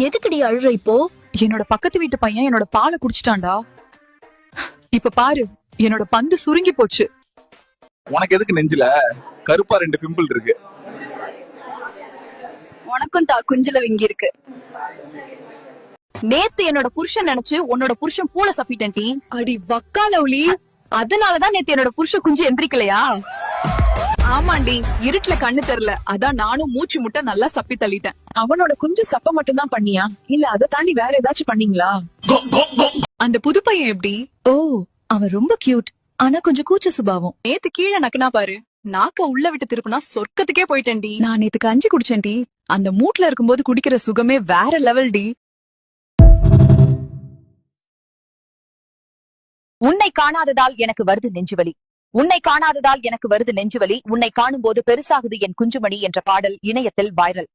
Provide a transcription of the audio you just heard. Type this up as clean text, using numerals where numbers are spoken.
எதுக்குடி அழுற இப்போ? என்னோட பக்கத்து வீட்டு பையன் என்னோட பாலை குடிச்சிட்டான்டா. இப்ப பாரு, என்னோட பந்து சுருங்கி போச்சு. உனக்கு எதுக்கு நெஞ்சில கருப்பா 2 பிம்பிள் இருக்கு? உனக்கும் குஞ்சில விங்கி இருக்கு. நேத்து என்னோட புருஷன் நினைச்சு உன்னோட புருஷன் பூல சப்பிட்டேன் டி. அடி வக்காலவுளி, அதனாலதான் நேத்து என்னோட புருஷன் குஞ்சு எந்திரிக்கலையா? ஆமாண்டி, இருட்டுல கண்ணு தெரியல, அதான் நானும் மூச்சு முட்டை நல்லா சப்பி தள்ளிட்டேன். அவனோட குஞ்சு சப்ப மட்டும் தான் பண்ணியா, இல்ல அதை தாண்டி வேற ஏதாச்சும் பண்ணீங்களா? அந்த புது பையன் எப்படி? ஓ, அவன் ரொம்ப கியூட், ஆனா கொஞ்சம் கூச்ச சுபாவம். நேத்து கீழே நக்குனா பாரு, நாக்க உள்ள விட்டு திருப்பினா சொர்க்கத்துக்கே போயிட்டேன்டி. நான் நேத்து கஞ்சி குடிச்சேன்டி, அந்த மூட்ல இருக்கும்போது குடிக்கிற சுகமே வேற லெவல் டி. உன்னை காணாததால் எனக்கு வருது நெஞ்சுவலி, உன்னை காணாததால் எனக்கு வருது நெஞ்சுவலி, உன்னை காணும் போது பெருசாகுது என் குஞ்சுமணி என்ற பாடல் இணையத்தில் வைரல்.